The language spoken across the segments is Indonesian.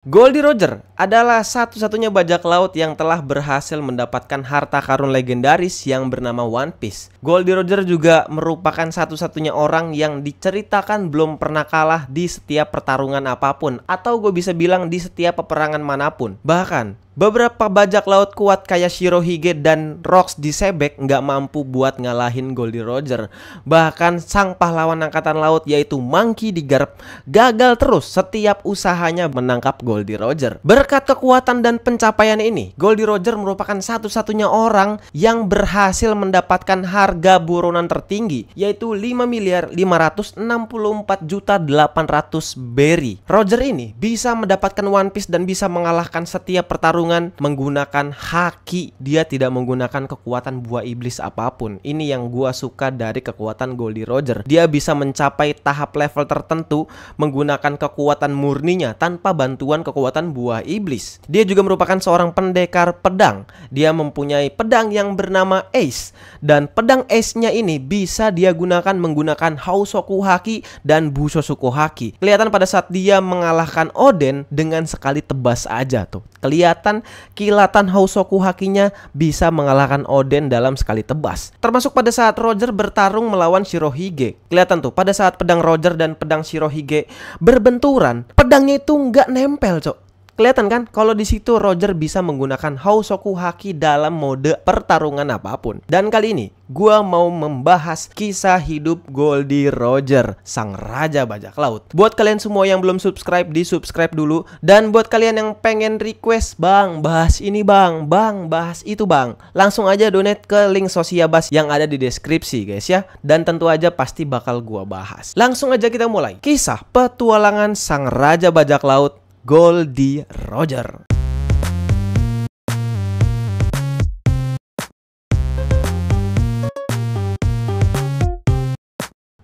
Goldie Roger adalah satu-satunya bajak laut yang telah berhasil mendapatkan harta karun legendaris yang bernama One Piece. Goldie Roger juga merupakan satu-satunya orang yang diceritakan belum pernah kalah di setiap pertarungan apapun, atau gue bisa bilang di setiap peperangan manapun. Bahkan beberapa bajak laut kuat kayak Shirohige dan Rocks di Sebek nggak mampu buat ngalahin Goldie Roger. Bahkan sang pahlawan angkatan laut yaitu Monkey D. Garp gagal terus setiap usahanya menangkap Goldie Roger. Berkat kekuatan dan pencapaian ini, Goldie Roger merupakan satu-satunya orang yang berhasil mendapatkan harga buronan tertinggi, yaitu 5.564.800 berry. Roger ini bisa mendapatkan One Piece dan bisa mengalahkan setiap pertarungan menggunakan haki. Dia tidak menggunakan kekuatan buah iblis apapun. Ini yang gua suka dari kekuatan Goldie Roger. Dia bisa mencapai tahap level tertentu menggunakan kekuatan murninya tanpa bantuan kekuatan buah iblis. Dia juga merupakan seorang pendekar pedang. Dia mempunyai pedang yang bernama Ace, dan pedang Ace-nya ini bisa dia gunakan menggunakan Housoku Haki dan Bushoku Haki. Kelihatan pada saat dia mengalahkan Oden dengan sekali tebas aja tuh. Kelihatan kilatan Housoku Hakinya bisa mengalahkan Oden dalam sekali tebas. Termasuk pada saat Roger bertarung melawan Shirohige. Kelihatan tuh pada saat pedang Roger dan pedang Shirohige berbenturan, pedangnya itu nggak nempel, cok. Kelihatan kan kalau di situ Roger bisa menggunakan Housoku Haki dalam mode pertarungan apapun. Dan kali ini gua mau membahas kisah hidup Goldie Roger, sang raja bajak laut. Buat kalian semua yang belum subscribe, di subscribe dulu. Dan buat kalian yang pengen request, bang bahas ini bang bahas itu bang, langsung aja donate ke link Sosiabas yang ada di deskripsi guys ya. Dan tentu aja pasti bakal gua bahas. Langsung aja kita mulai kisah petualangan sang raja bajak laut Goldie Roger.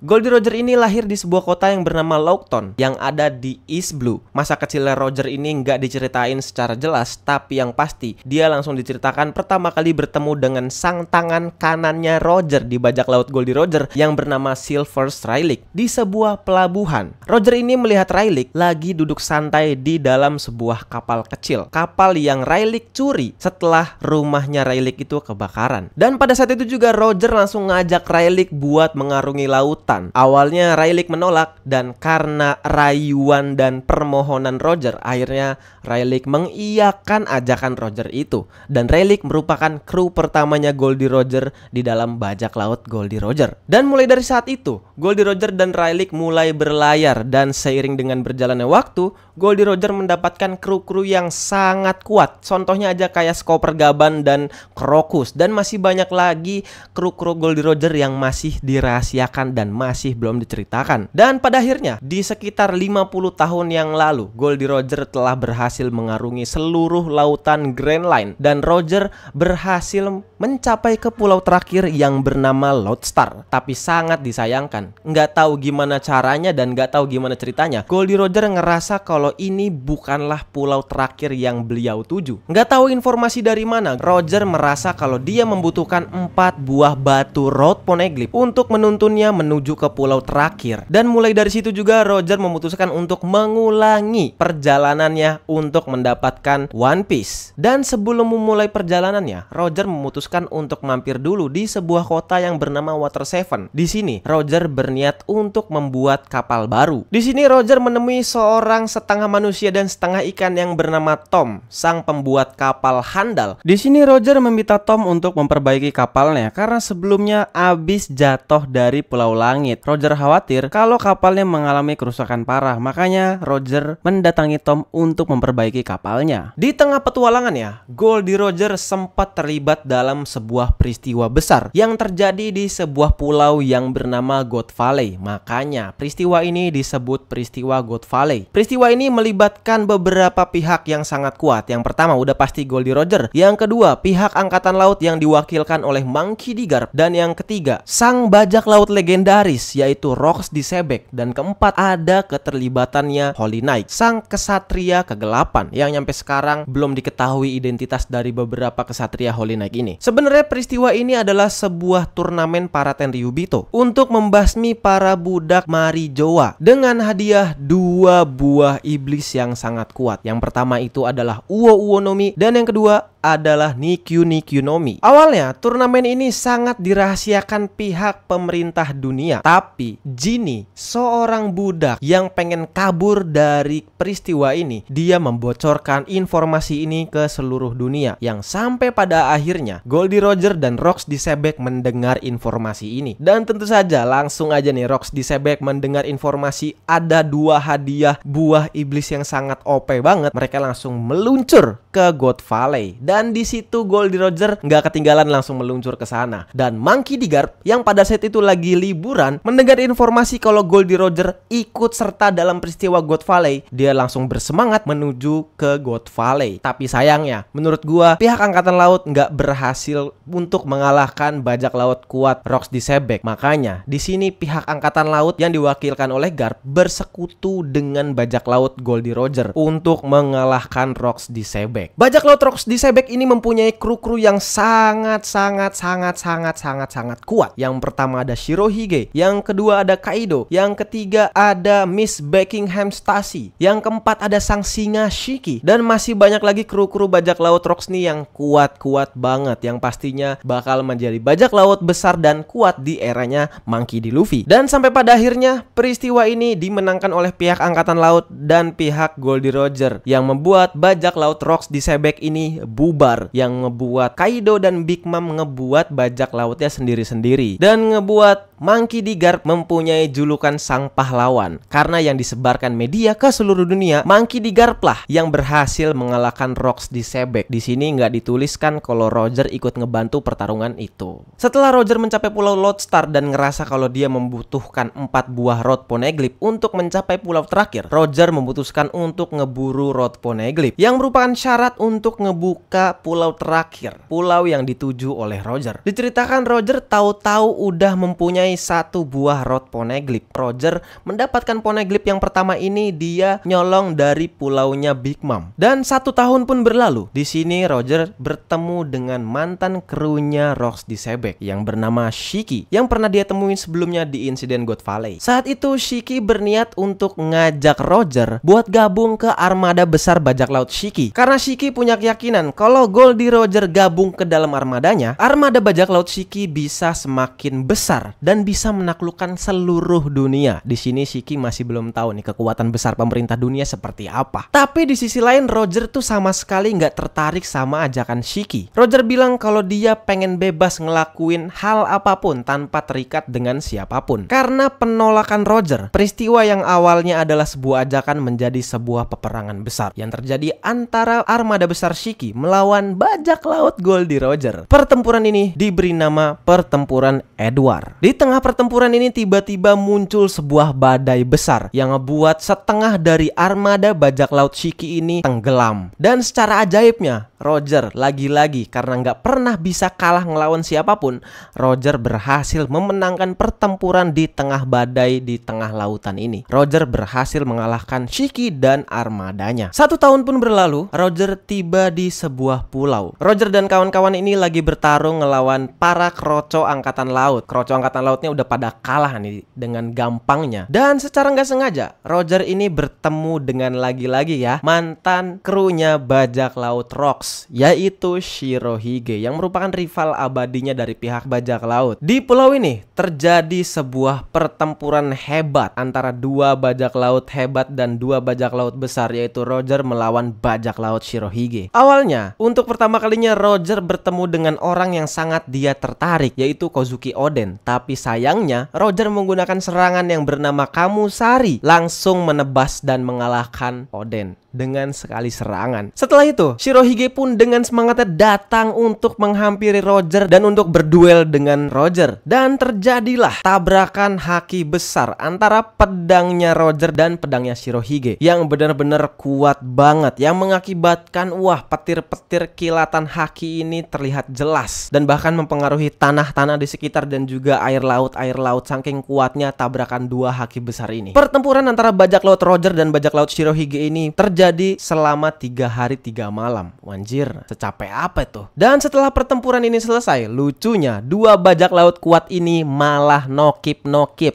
Goldie Roger ini lahir di sebuah kota yang bernama Lockton yang ada di East Blue. Masa kecilnya Roger ini nggak diceritain secara jelas, tapi yang pasti dia langsung diceritakan pertama kali bertemu dengan sang tangan kanannya Roger di bajak laut Goldie Roger yang bernama Silver Rayleigh di sebuah pelabuhan. Roger ini melihat Rayleigh lagi duduk santai di dalam sebuah kapal kecil, kapal yang Rayleigh curi setelah rumahnya Rayleigh itu kebakaran. Dan pada saat itu juga Roger langsung ngajak Rayleigh buat mengarungi lautan. Awalnya Rayleigh menolak, dan karena rayuan dan permohonan Roger, akhirnya Rayleigh mengiyakan ajakan Roger itu. Dan Rayleigh merupakan kru pertamanya Goldie Roger di dalam bajak laut Goldie Roger. Dan mulai dari saat itu, Goldie Roger dan Rayleigh mulai berlayar, dan seiring dengan berjalannya waktu, Goldie Roger mendapatkan kru-kru yang sangat kuat. Contohnya aja kayak Skopper Gaban dan Krokus, dan masih banyak lagi kru-kru Goldie Roger yang masih dirahasiakan dan masih belum diceritakan. Dan pada akhirnya di sekitar 50 tahun yang lalu, Goldie Roger telah berhasil mengarungi seluruh lautan Grand Line, dan Roger berhasil mencapai ke pulau terakhir yang bernama Lodestar. Tapi sangat disayangkan, nggak tahu gimana caranya dan nggak tahu gimana ceritanya, Goldie Roger ngerasa kalau ini bukanlah pulau terakhir yang beliau tuju. Nggak tahu informasi dari mana, Roger merasa kalau dia membutuhkan 4 buah batu Road Poneglyph untuk menuntunnya menuju ke pulau terakhir. Dan mulai dari situ juga Roger memutuskan untuk mengulangi perjalanannya untuk mendapatkan One Piece. Dan sebelum memulai perjalanannya, Roger memutuskan untuk mampir dulu di sebuah kota yang bernama Water Seven. Di sini Roger berniat untuk membuat kapal baru. Di sini Roger menemui seorang setengah manusia dan setengah ikan yang bernama Tom, sang pembuat kapal handal. Di sini Roger meminta Tom untuk memperbaiki kapalnya karena sebelumnya habis jatuh dari pulau langit. Roger khawatir kalau kapalnya mengalami kerusakan parah, makanya Roger mendatangi Tom untuk memperbaiki kapalnya. Di tengah petualangannya, Goldie Roger sempat terlibat dalam sebuah peristiwa besar yang terjadi di sebuah pulau yang bernama God Valley. Makanya peristiwa ini disebut peristiwa God Valley. Peristiwa ini melibatkan beberapa pihak yang sangat kuat. Yang pertama udah pasti Goldie Roger, yang kedua pihak angkatan laut yang diwakilkan oleh Monkey D. Garp, dan yang ketiga sang bajak laut legendaris legendaris yaitu Rox Disebek, dan keempat ada keterlibatannya Holy Knight, sang kesatria kegelapan yang nyampe sekarang belum diketahui identitas dari beberapa kesatria Holy Knight ini. Sebenarnya peristiwa ini adalah sebuah turnamen para Tenryubito untuk membasmi para budak Marijoa dengan hadiah 2 buah iblis yang sangat kuat. Yang pertama itu adalah Uo Uo no Mi, dan yang kedua adalah Nikyu Nikyu no Mi. Awalnya turnamen ini sangat dirahasiakan pihak pemerintah dunia, tapi Jinny, seorang budak yang pengen kabur dari peristiwa ini, dia membocorkan informasi ini ke seluruh dunia, yang sampai pada akhirnya Goldie Roger dan Rox Disebek mendengar informasi ini. Dan tentu saja langsung aja nih Rox Disebek mendengar informasi ada 2 hadiah buah iblis yang sangat OP banget. Mereka langsung meluncur ke God Valley, dan di situ Goldie Roger nggak ketinggalan langsung meluncur ke sana. Dan Monkey D. Garp yang pada saat itu lagi liburan mendengar informasi kalau Goldie Roger ikut serta dalam peristiwa God Valley, dia langsung bersemangat menuju ke God Valley. Tapi sayangnya, menurut gua pihak angkatan laut nggak berhasil untuk mengalahkan bajak laut kuat Rox Disebek. Makanya di sini pihak angkatan laut yang diwakilkan oleh Garp bersekutu dengan bajak laut Goldie Roger untuk mengalahkan Rox Disebek. Bajak laut Rox Disebek ini mempunyai kru-kru yang sangat kuat. Yang pertama ada Shirohige, yang kedua ada Kaido, yang ketiga ada Miss Buckingham Stacy, yang keempat ada sang singa Shiki, dan masih banyak lagi kru-kru bajak laut Rox nih yang kuat-kuat banget, yang pastinya bakal menjadi bajak laut besar dan kuat di eranya Monkey D. Luffy. Dan sampai pada akhirnya peristiwa ini dimenangkan oleh pihak angkatan laut dan pihak Goldie Roger, yang membuat bajak laut Rox Disebek ini bubar, yang ngebuat Kaido dan Big Mom ngebuat bajak lautnya sendiri-sendiri, dan ngebuat Monkey D. Garp mempunyai julukan sang pahlawan karena yang disebarkan media ke seluruh dunia, Monkey D. Garp lah yang berhasil mengalahkan Rox Disebek. Di sini nggak dituliskan kalau Roger ikut ngebantu pertarungan itu. Setelah Roger mencapai Pulau Lodestar dan ngerasa kalau dia membutuhkan 4 buah Rod Poneglyph untuk mencapai pulau terakhir, Roger memutuskan untuk ngeburu Rod Poneglyph yang merupakan syarat untuk ngebuka pulau terakhir, pulau yang dituju oleh Roger. Diceritakan Roger tahu-tahu udah mempunyai 1 buah Rod Poneglyph. Roger mendapatkan Poneglyph yang pertama ini dia nyolong dari pulaunya Big Mom. Dan 1 tahun pun berlalu. Di sini Roger bertemu dengan mantan krunya Rox Disebek yang bernama Shiki, yang pernah dia temuin sebelumnya di insiden God Valley. Saat itu Shiki berniat untuk ngajak Roger buat gabung ke armada besar bajak laut Shiki, karena Shiki punya keyakinan kalau Goldie Roger gabung ke dalam armadanya, armada bajak laut Shiki bisa semakin besar dan bisa menaklukkan seluruh dunia. Di sini Shiki masih belum tahu nih kekuatan besar pemerintah dunia seperti apa. Tapi di sisi lain Roger tuh sama sekali nggak tertarik sama ajakan Shiki. Roger bilang kalau dia pengen bebas ngelakuin hal apapun tanpa terikat dengan siapapun. Karena penolakan Roger, peristiwa yang awalnya adalah sebuah ajakan menjadi sebuah peperangan besar yang terjadi antara armada besar Shiki melawan bajak laut Goldie Roger. Pertempuran ini diberi nama Pertempuran Edward. Di tengah pertempuran ini tiba-tiba muncul sebuah badai besar yang ngebuat setengah dari armada bajak laut Shiki ini tenggelam. Dan secara ajaibnya Roger lagi-lagi karena nggak pernah bisa kalah ngelawan siapapun, Roger berhasil memenangkan pertempuran di tengah badai di tengah lautan ini. Roger berhasil mengalahkan Shiki dan armadanya. 1 tahun pun berlalu, Roger tiba di sebuah pulau. Roger dan kawan-kawan ini lagi bertarung ngelawan para kroco angkatan laut. Kroco angkatan lautnya udah pada kalah nih dengan gampangnya. Dan secara nggak sengaja Roger ini bertemu dengan lagi-lagi ya mantan krunya bajak laut Rox, yaitu Shirohige yang merupakan rival abadinya dari pihak bajak laut. Di pulau ini terjadi sebuah pertempuran hebat antara 2 bajak laut hebat dan 2 bajak laut besar, yaitu Roger melawan bajak laut Shirohige. Awalnya untuk pertama kalinya Roger bertemu dengan orang yang sangat dia tertarik, yaitu Kozuki Oden. Tapi sayangnya Roger menggunakan serangan yang bernama Kamusari, langsung menebas dan mengalahkan Oden dengan sekali serangan. Setelah itu Shirohige pun dengan semangatnya datang untuk menghampiri Roger dan untuk berduel dengan Roger. Dan terjadilah tabrakan haki besar antara pedangnya Roger dan pedangnya Shirohige yang benar-benar kuat banget, yang mengakibatkan petir-petir kilatan haki ini terlihat jelas dan bahkan mempengaruhi tanah-tanah di sekitar dan juga air laut saking kuatnya tabrakan dua haki besar ini. Pertempuran antara bajak laut Roger dan bajak laut Shirohige ini terjadi selama 3 hari 3 malam. Wanjir, secapek apa itu? Dan setelah pertempuran ini selesai, lucunya dua bajak laut kuat ini malah nokip,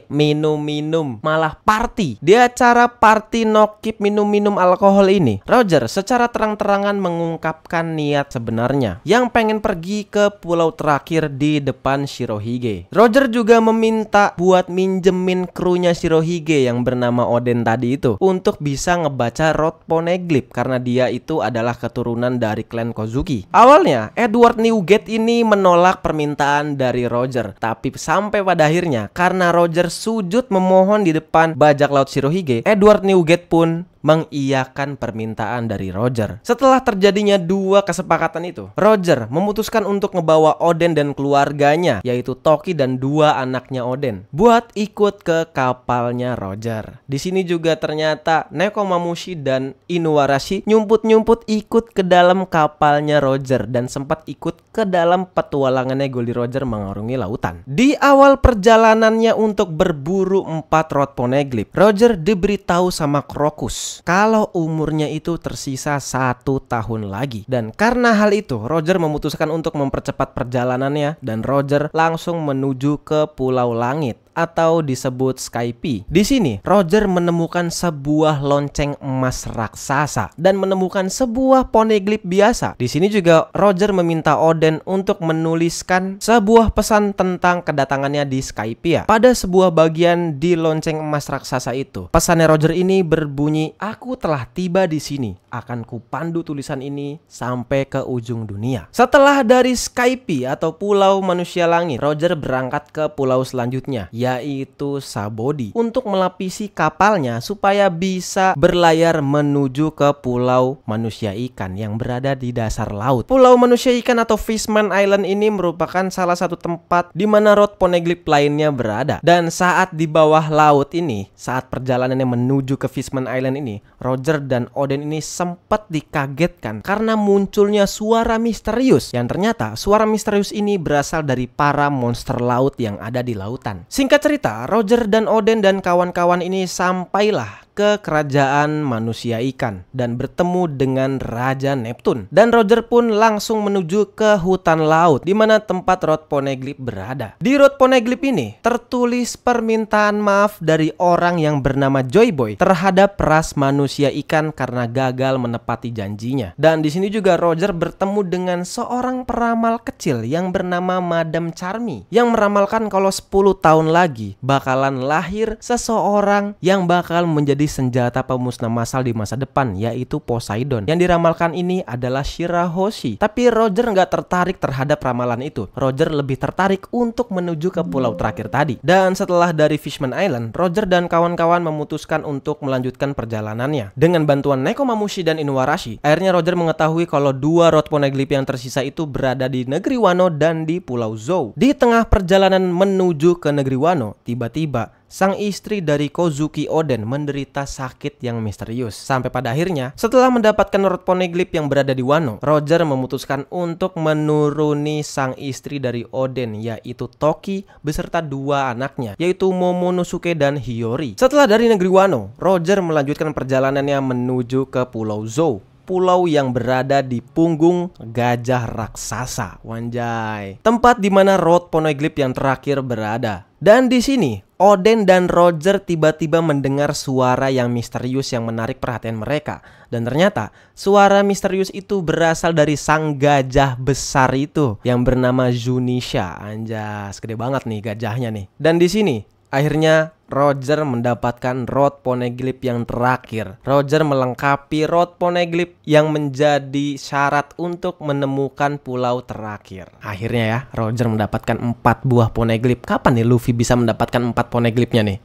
minum-minum, malah party. Di acara party nokip minum-minum alkohol ini, Roger secara terang-terangan mengungkapkan niat sebenarnya yang pengen pergi ke pulau terakhir di depan Shirohige. Roger juga meminta buat minjemin krunya Shirohige yang bernama Oden tadi itu untuk bisa ngebaca Road Poneglyph karena dia itu adalah keturunan dari klan Kozuki. Awalnya Edward Newgate ini menolak permintaan dari Roger, tapi sampai pada akhirnya karena Roger sujud memohon di depan bajak laut Shirohige, Edward Newgate pun mengiyakan permintaan dari Roger. Setelah terjadinya dua kesepakatan itu, Roger memutuskan untuk ngebawa Oden dan keluarganya, yaitu Toki dan dua anaknya Oden, buat ikut ke kapalnya Roger. Di sini juga ternyata Nekomamushi dan Inuarashi nyumput-nyumput ikut ke dalam kapalnya Roger dan sempat ikut ke dalam petualangannya Goldie Roger mengarungi lautan. Di awal perjalanannya untuk berburu 4 Road Poneglyph, Roger diberitahu sama Crocus kalau umurnya itu tersisa 1 tahun lagi. Dan karena hal itu, Roger memutuskan untuk mempercepat perjalanannya dan Roger langsung menuju ke Pulau Langit atau disebut Skype. Di sini Roger menemukan sebuah lonceng emas raksasa dan menemukan sebuah poneglyph biasa. Di sini juga Roger meminta Oden untuk menuliskan sebuah pesan tentang kedatangannya di Skype. Pada sebuah bagian di lonceng emas raksasa itu, pesannya Roger ini berbunyi, "Aku telah tiba di sini. Akan kupandu tulisan ini sampai ke ujung dunia." Setelah dari Skype atau Pulau Manusia Langit, Roger berangkat ke pulau selanjutnya, yaitu Sabodi, untuk melapisi kapalnya supaya bisa berlayar menuju ke Pulau Manusia Ikan yang berada di dasar laut. Pulau Manusia Ikan atau Fishman Island ini merupakan salah satu tempat di mana Road Poneglyph lainnya berada. Dan saat di bawah laut ini, saat perjalanannya menuju ke Fishman Island ini, Roger dan Oden ini sempat dikagetkan karena munculnya suara misterius, yang ternyata suara misterius ini berasal dari para monster laut yang ada di lautan. Singkat cerita, Roger dan Oden dan kawan-kawan ini sampailah ke kerajaan manusia ikan dan bertemu dengan Raja Neptune. Dan Roger pun langsung menuju ke hutan laut di mana tempat Road Poneglyph berada. Di Road Poneglyph ini tertulis permintaan maaf dari orang yang bernama Joy Boy terhadap ras manusia ikan karena gagal menepati janjinya. Dan di sini juga Roger bertemu dengan seorang peramal kecil yang bernama Madame Charmy yang meramalkan kalau 10 tahun lagi bakalan lahir seseorang yang bakal menjadi senjata pemusnah massal di masa depan, yaitu Poseidon. Yang diramalkan ini adalah Shirahoshi. Tapi Roger nggak tertarik terhadap ramalan itu. Roger lebih tertarik untuk menuju ke pulau terakhir tadi. Dan setelah dari Fishman Island, Roger dan kawan-kawan memutuskan untuk melanjutkan perjalanannya. Dengan bantuan Nekomamushi dan Inuarashi, akhirnya Roger mengetahui kalau 2 Road Poneglyph yang tersisa itu berada di negeri Wano dan di Pulau Zou. Di tengah perjalanan menuju ke negeri Wano, tiba-tiba sang istri dari Kozuki Oden menderita sakit yang misterius. Sampai pada akhirnya, setelah mendapatkan Road Poneglyph yang berada di Wano, Roger memutuskan untuk menuruni sang istri dari Oden, yaitu Toki beserta 2 anaknya, yaitu Momonosuke dan Hiyori. Setelah dari negeri Wano, Roger melanjutkan perjalanannya menuju ke Pulau Zou, pulau yang berada di punggung gajah raksasa. Wanjay, tempat di mana Road Poneglyph yang terakhir berada. Dan di sini Oden dan Roger tiba-tiba mendengar suara yang misterius yang menarik perhatian mereka. Dan ternyata suara misterius itu berasal dari sang gajah besar itu yang bernama Zunisha. Anjas, gede banget nih gajahnya nih. Dan di sini akhirnya Roger mendapatkan Road Poneglyph yang terakhir. Roger melengkapi Road Poneglyph yang menjadi syarat untuk menemukan pulau terakhir. Akhirnya ya, Roger mendapatkan 4 buah Poneglyph. Kapan nih Luffy bisa mendapatkan 4 Poneglyphnya nih?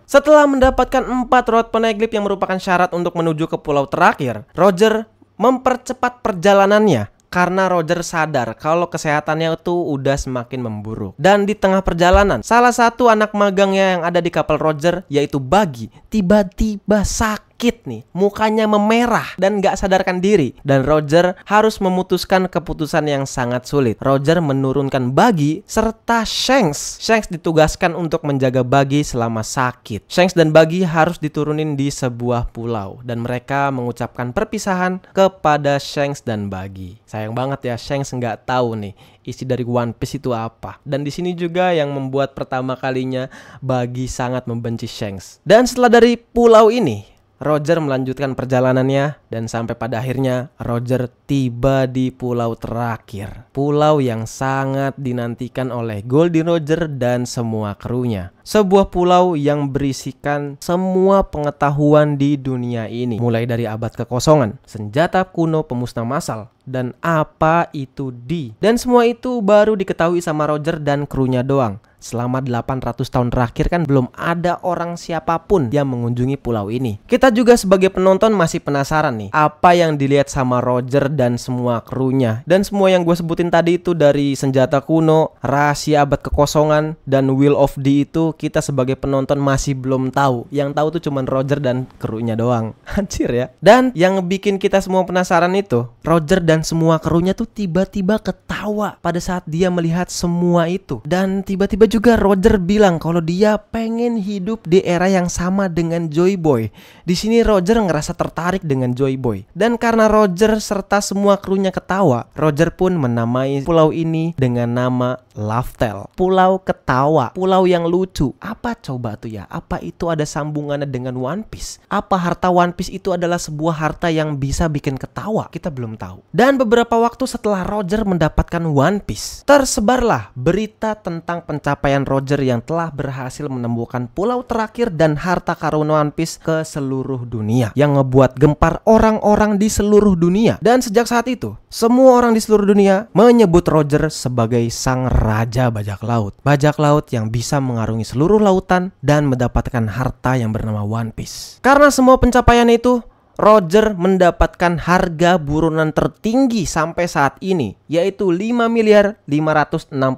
Setelah mendapatkan 4 Road Poneglyph yang merupakan syarat untuk menuju ke pulau terakhir, Roger mempercepat perjalanannya karena Roger sadar kalau kesehatannya itu udah semakin memburuk. Dan di tengah perjalanan, salah satu anak magangnya yang ada di kapal Roger, yaitu Buggy, tiba-tiba sakit nih, mukanya memerah dan gak sadarkan diri. Dan Roger harus memutuskan keputusan yang sangat sulit. Roger menurunkan Buggy serta Shanks. Shanks ditugaskan untuk menjaga Buggy selama sakit. Shanks dan Buggy harus diturunin di sebuah pulau dan mereka mengucapkan perpisahan kepada Shanks dan Buggy. Sayang banget ya, Shanks nggak tahu nih isi dari One Piece itu apa. Dan di sini juga yang membuat pertama kalinya Buggy sangat membenci Shanks. Dan setelah dari pulau ini, Roger melanjutkan perjalanannya dan sampai pada akhirnya Roger tiba di pulau terakhir. Pulau yang sangat dinantikan oleh Goldie Roger dan semua krunya. Sebuah pulau yang berisikan semua pengetahuan di dunia ini. Mulai dari abad kekosongan, senjata kuno pemusnah massal, dan apa itu Di. Dan semua itu baru diketahui sama Roger dan krunya doang. Selama 800 tahun terakhir kan belum ada orang siapapun yang mengunjungi pulau ini. Kita juga sebagai penonton masih penasaran nih, apa yang dilihat sama Roger dan semua krunya. Dan semua yang gue sebutin tadi itu dari senjata kuno, rahasia abad kekosongan, dan Will of D itu kita sebagai penonton masih belum tahu. Yang tahu tuh cuman Roger dan krunya doang. Hancur ya. Dan yang bikin kita semua penasaran itu, Roger dan semua krunya tuh tiba-tiba ketawa pada saat dia melihat semua itu. Dan tiba-tiba juga Roger bilang kalau dia pengen hidup di era yang sama dengan Joy Boy. Di sini Roger ngerasa tertarik dengan Joy Boy. Dan karena Roger serta semua krunya ketawa, Roger pun menamai pulau ini dengan nama Laftel. Pulau ketawa, pulau yang lucu. Apa coba tuh ya? Apa itu ada sambungannya dengan One Piece? Apa harta One Piece itu adalah sebuah harta yang bisa bikin ketawa? Kita belum tahu. Dan beberapa waktu setelah Roger mendapatkan One Piece, tersebarlah berita tentang pencapaian Roger yang telah berhasil menemukan pulau terakhir dan harta karun One Piece ke seluruh dunia, yang ngebuat gempar orang-orang di seluruh dunia. Dan sejak saat itu, semua orang di seluruh dunia menyebut Roger sebagai sang raja bajak laut. Bajak laut yang bisa mengarungi seluruh lautan dan mendapatkan harta yang bernama One Piece. Karena semua pencapaian itu, Roger mendapatkan harga buronan tertinggi sampai saat ini, yaitu 5.564.800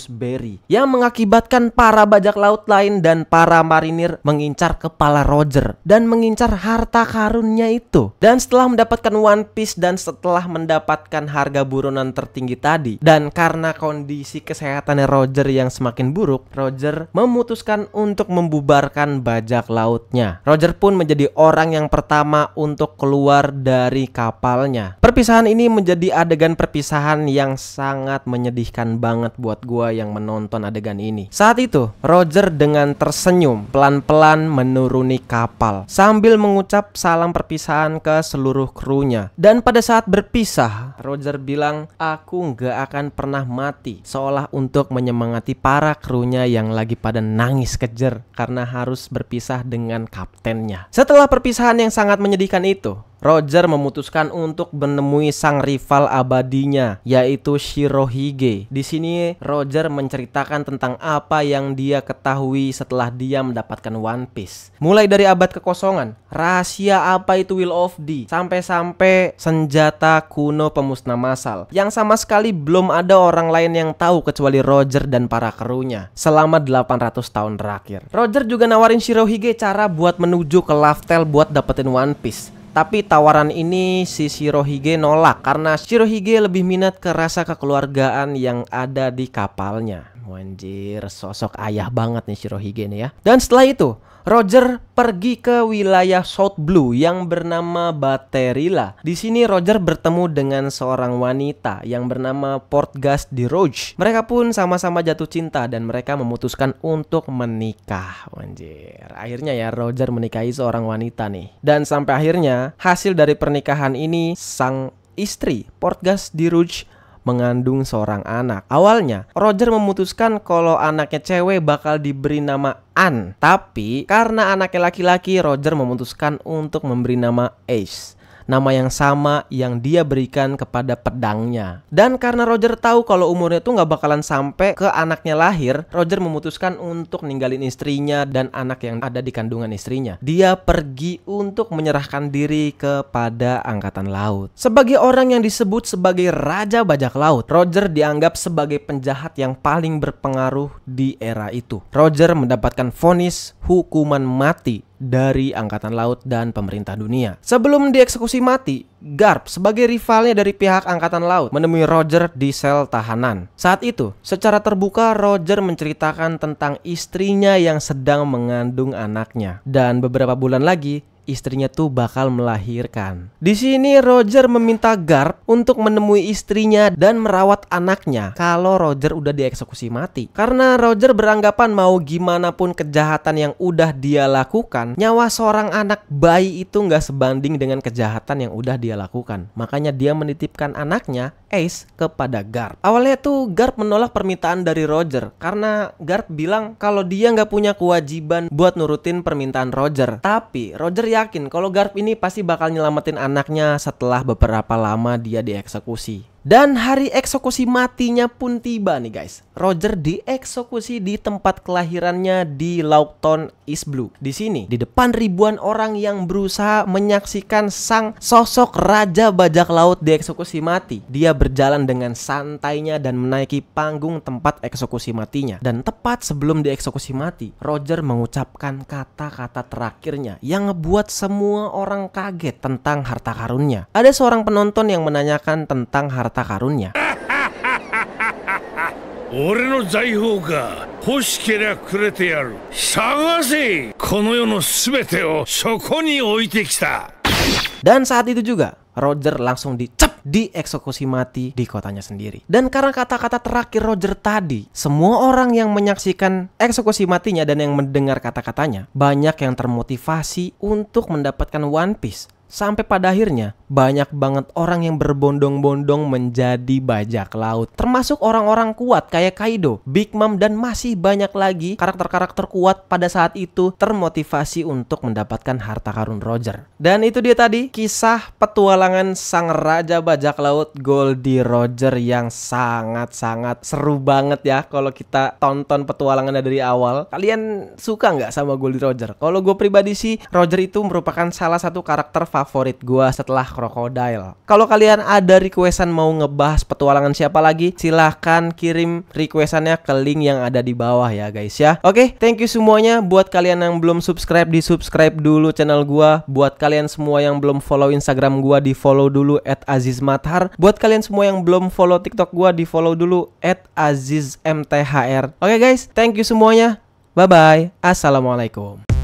berry, yang mengakibatkan para bajak laut lain dan para marinir mengincar kepala Roger dan mengincar harta karunnya itu. Dan setelah mendapatkan One Piece dan setelah mendapatkan harga buronan tertinggi tadi, dan karena kondisi kesehatannya Roger yang semakin buruk, Roger memutuskan untuk membubarkan bajak lautnya. Roger pun menjadi orang yang pertama untuk keluar dari kapalnya. Perpisahan ini menjadi adegan perpisahan yang sangat menyedihkan banget buat gua yang menonton adegan ini. Saat itu, Roger dengan tersenyum pelan-pelan menuruni kapal sambil mengucap salam perpisahan ke seluruh krunya. Dan pada saat berpisah, Roger bilang, "Aku nggak akan pernah mati," seolah untuk menyemangati para krunya yang lagi pada nangis kejer karena harus berpisah dengan kaptennya. Setelah perpisahan yang sangat menyedihkan itu, Roger memutuskan untuk menemui sang rival abadinya, yaitu Shirohige. Di sini Roger menceritakan tentang apa yang dia ketahui setelah dia mendapatkan One Piece. Mulai dari abad kekosongan, rahasia apa itu Will of D, sampai-sampai senjata kuno pemusnah massal yang sama sekali belum ada orang lain yang tahu kecuali Roger dan para krunya selama 800 tahun terakhir. Roger juga nawarin Shirohige cara buat menuju ke Laftel buat dapetin One Piece. Tapi tawaran ini si Shirohige nolak karena Shirohige lebih minat ke rasa kekeluargaan yang ada di kapalnya. Anjir, sosok ayah banget nih Shirohige nih ya. Dan setelah itu, Roger pergi ke wilayah South Blue yang bernama Baterila. Di sini Roger bertemu dengan seorang wanita yang bernama Portgas di Rouge. Mereka pun sama-sama jatuh cinta dan mereka memutuskan untuk menikah. Anjir, akhirnya ya Roger menikahi seorang wanita nih. Dan sampai akhirnya hasil dari pernikahan ini, sang istri Portgas di Rouge mengandung seorang anak. Awalnya Roger memutuskan kalau anaknya cewek bakal diberi nama Anne. Tapi karena anaknya laki-laki, Roger memutuskan untuk memberi nama Ace. nama yang sama yang dia berikan kepada pedangnya. Dan karena Roger tahu kalau umurnya tuh nggak bakalan sampai ke anaknya lahir, Roger memutuskan untuk ninggalin istrinya dan anak yang ada di kandungan istrinya. Dia pergi untuk menyerahkan diri kepada angkatan laut. Sebagai orang yang disebut sebagai Raja Bajak Laut, Roger dianggap sebagai penjahat yang paling berpengaruh di era itu. Roger mendapatkan vonis hukuman mati dari angkatan laut dan pemerintah dunia. Sebelum dieksekusi mati, Garp sebagai rivalnya dari pihak angkatan laut menemui Roger di sel tahanan. Saat itu, secara terbuka Roger menceritakan tentang istrinya yang sedang mengandung anaknya, dan beberapa bulan lagi istrinya tuh bakal melahirkan. Di sini Roger meminta Garp untuk menemui istrinya dan merawat anaknya kalau Roger udah dieksekusi mati. Karena Roger beranggapan mau gimana pun kejahatan yang udah dia lakukan, nyawa seorang anak bayi itu nggak sebanding dengan kejahatan yang udah dia lakukan. Makanya dia menitipkan anaknya, Ace, kepada Garp. Awalnya tuh Garp menolak permintaan dari Roger karena Garp bilang kalau dia nggak punya kewajiban buat nurutin permintaan Roger. Tapi Roger yakin kalau Garp ini pasti bakal nyelamatin anaknya setelah beberapa lama dia dieksekusi. Dan hari eksekusi matinya pun tiba nih guys. Roger dieksekusi di tempat kelahirannya di Laughton, East Blue. Di sini, di depan ribuan orang yang berusaha menyaksikan sang sosok Raja Bajak Laut dieksekusi mati. Dia berjalan dengan santainya dan menaiki panggung tempat eksekusi matinya. Dan tepat sebelum dieksekusi mati, Roger mengucapkan kata-kata terakhirnya yang ngebuat semua orang kaget tentang harta karunnya. Ada seorang penonton yang menanyakan tentang harta karunnya. 俺の財宝が欲しけりゃくれてやる。探せ、この世のすべてをそこに置いてきた。 Dan saat itu juga Roger langsung dieksekusi mati di kotanya sendiri. Dan karena kata-kata terakhir Roger tadi, semua orang yang menyaksikan eksekusi matinya dan yang mendengar kata-katanya banyak yang termotivasi untuk mendapatkan One Piece. Sampai pada akhirnya banyak banget orang yang berbondong-bondong menjadi bajak laut. Termasuk orang-orang kuat kayak Kaido, Big Mom, dan masih banyak lagi karakter-karakter kuat pada saat itu termotivasi untuk mendapatkan harta karun Roger. Dan itu dia tadi kisah petualangan sang Raja Bajak Laut Goldie Roger yang sangat-sangat seru banget ya kalau kita tonton petualangannya dari awal. Kalian suka nggak sama Goldie Roger? Kalau gue pribadi sih, Roger itu merupakan salah satu karakter favorit gua setelah Crocodile. Kalau kalian ada requestan mau ngebahas petualangan siapa lagi, silahkan kirim requestannya ke link yang ada di bawah ya guys ya. Oke, thank you semuanya. Buat kalian yang belum subscribe, di subscribe dulu channel gua. Buat kalian semua yang belum follow Instagram gua, di follow dulu @azizmathar. Buat kalian semua yang belum follow TikTok gua, di follow dulu @azizmthr. Oke guys, thank you semuanya. Bye bye. Assalamualaikum.